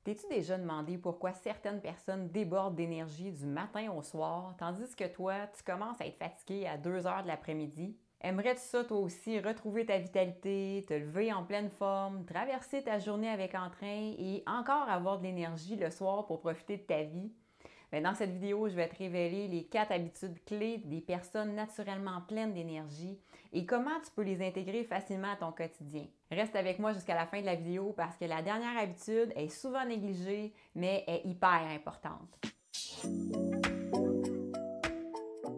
T'es-tu déjà demandé pourquoi certaines personnes débordent d'énergie du matin au soir, tandis que toi, tu commences à être fatigué à 2 heures de l'après-midi? Aimerais-tu ça, toi aussi, retrouver ta vitalité, te lever en pleine forme, traverser ta journée avec entrain et encore avoir de l'énergie le soir pour profiter de ta vie? Bien, dans cette vidéo, je vais te révéler les 4 habitudes clés des personnes naturellement pleines d'énergie et comment tu peux les intégrer facilement à ton quotidien. Reste avec moi jusqu'à la fin de la vidéo parce que la dernière habitude est souvent négligée, mais est hyper importante.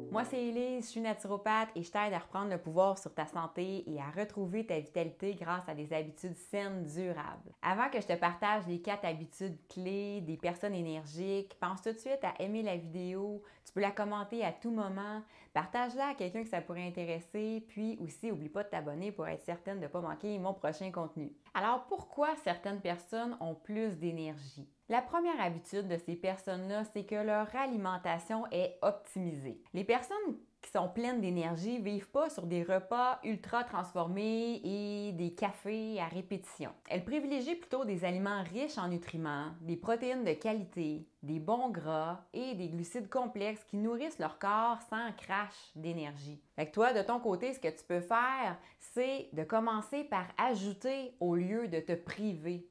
Moi, c'est Elise, je suis naturopathe et je t'aide à reprendre le pouvoir sur ta santé et à retrouver ta vitalité grâce à des habitudes saines durables. Avant que je te partage les 4 habitudes clés des personnes énergiques, pense tout de suite à aimer la vidéo, tu peux la commenter à tout moment, partage-la à quelqu'un que ça pourrait intéresser, puis aussi, n'oublie pas de t'abonner pour être certaine de ne pas manquer mon prochain contenu. Alors, pourquoi certaines personnes ont plus d'énergie? La première habitude de ces personnes-là, c'est que leur alimentation est optimisée. Les personnes qui sont pleines d'énergie ne vivent pas sur des repas ultra transformés et des cafés à répétition. Elles privilégient plutôt des aliments riches en nutriments, des protéines de qualité, des bons gras et des glucides complexes qui nourrissent leur corps sans crash d'énergie. Fait que toi, de ton côté, ce que tu peux faire, c'est de commencer par ajouter au lieu de te priver.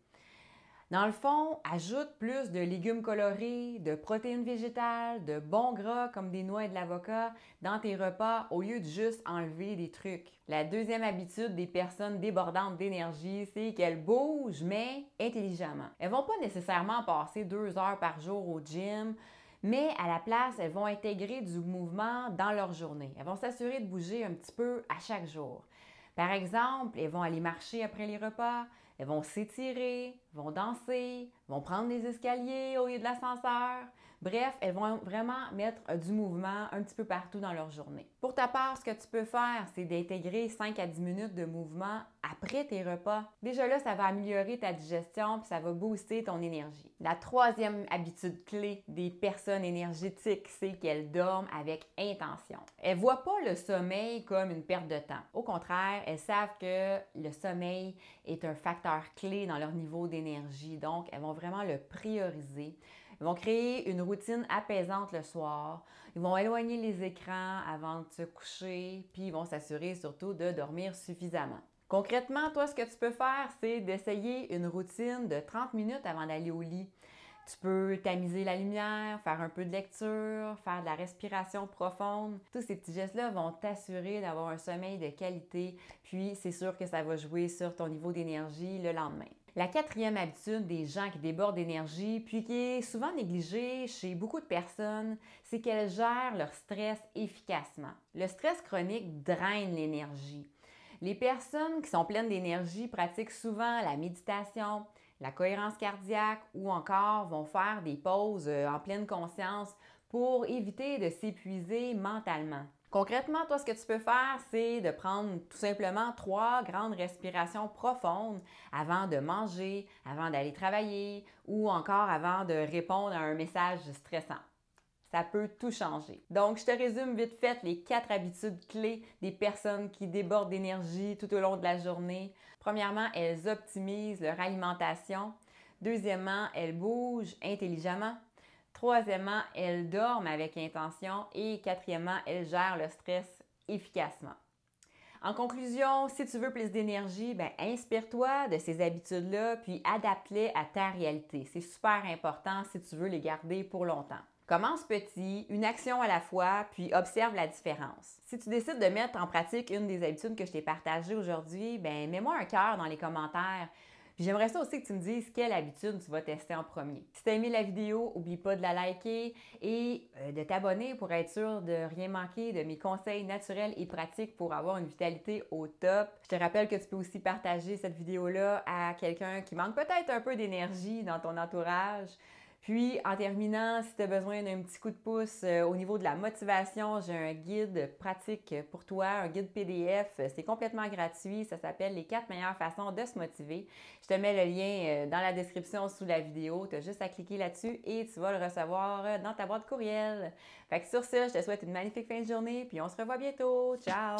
Dans le fond, ajoute plus de légumes colorés, de protéines végétales, de bons gras comme des noix et de l'avocat dans tes repas au lieu de juste enlever des trucs. La deuxième habitude des personnes débordantes d'énergie, c'est qu'elles bougent, mais intelligemment. Elles vont pas nécessairement passer 2 heures par jour au gym, mais à la place, elles vont intégrer du mouvement dans leur journée. Elles vont s'assurer de bouger un petit peu à chaque jour. Par exemple, elles vont aller marcher après les repas, elles vont s'étirer, vont danser, vont prendre les escaliers au lieu de l'ascenseur. Bref, elles vont vraiment mettre du mouvement un petit peu partout dans leur journée. Pour ta part, ce que tu peux faire, c'est d'intégrer 5 à 10 minutes de mouvement après tes repas. Déjà là, ça va améliorer ta digestion puis ça va booster ton énergie. La troisième habitude clé des personnes énergétiques, c'est qu'elles dorment avec intention. Elles ne voient pas le sommeil comme une perte de temps. Au contraire, elles savent que le sommeil est un facteur clé dans leur niveau d'énergie. Donc, elles vont vraiment le prioriser. Ils vont créer une routine apaisante le soir. Ils vont éloigner les écrans avant de se coucher, puis ils vont s'assurer surtout de dormir suffisamment. Concrètement, toi, ce que tu peux faire, c'est d'essayer une routine de 30 minutes avant d'aller au lit. Tu peux tamiser la lumière, faire un peu de lecture, faire de la respiration profonde. Tous ces petits gestes-là vont t'assurer d'avoir un sommeil de qualité, puis c'est sûr que ça va jouer sur ton niveau d'énergie le lendemain. La quatrième habitude des gens qui débordent d'énergie, puis qui est souvent négligée chez beaucoup de personnes, c'est qu'elles gèrent leur stress efficacement. Le stress chronique draine l'énergie. Les personnes qui sont pleines d'énergie pratiquent souvent la méditation, la cohérence cardiaque ou encore vont faire des pauses en pleine conscience pour éviter de s'épuiser mentalement. Concrètement, toi, ce que tu peux faire, c'est de prendre tout simplement 3 grandes respirations profondes avant de manger, avant d'aller travailler ou encore avant de répondre à un message stressant. Ça peut tout changer. Donc, je te résume vite fait les 4 habitudes clés des personnes qui débordent d'énergie tout au long de la journée. Premièrement, elles optimisent leur alimentation. Deuxièmement, elles bougent intelligemment. Troisièmement, elles dorment avec intention. Et quatrièmement, elles gèrent le stress efficacement. En conclusion, si tu veux plus d'énergie, inspire-toi de ces habitudes-là puis adapte-les à ta réalité. C'est super important si tu veux les garder pour longtemps. Commence petit, une action à la fois, puis observe la différence. Si tu décides de mettre en pratique une des habitudes que je t'ai partagées aujourd'hui, mets-moi un cœur dans les commentaires. Puis j'aimerais ça aussi que tu me dises quelle habitude tu vas tester en premier. Si tu as aimé la vidéo, n'oublie pas de la liker et de t'abonner pour être sûr de rien manquer de mes conseils naturels et pratiques pour avoir une vitalité au top. Je te rappelle que tu peux aussi partager cette vidéo-là à quelqu'un qui manque peut-être un peu d'énergie dans ton entourage. Puis, en terminant, si tu as besoin d'un petit coup de pouce au niveau de la motivation, j'ai un guide pratique pour toi, un guide PDF. C'est complètement gratuit. Ça s'appelle les 4 meilleures façons de se motiver. Je te mets le lien dans la description sous la vidéo. Tu as juste à cliquer là-dessus et tu vas le recevoir dans ta boîte courriel. Fait que sur ce, je te souhaite une magnifique fin de journée puis on se revoit bientôt. Ciao!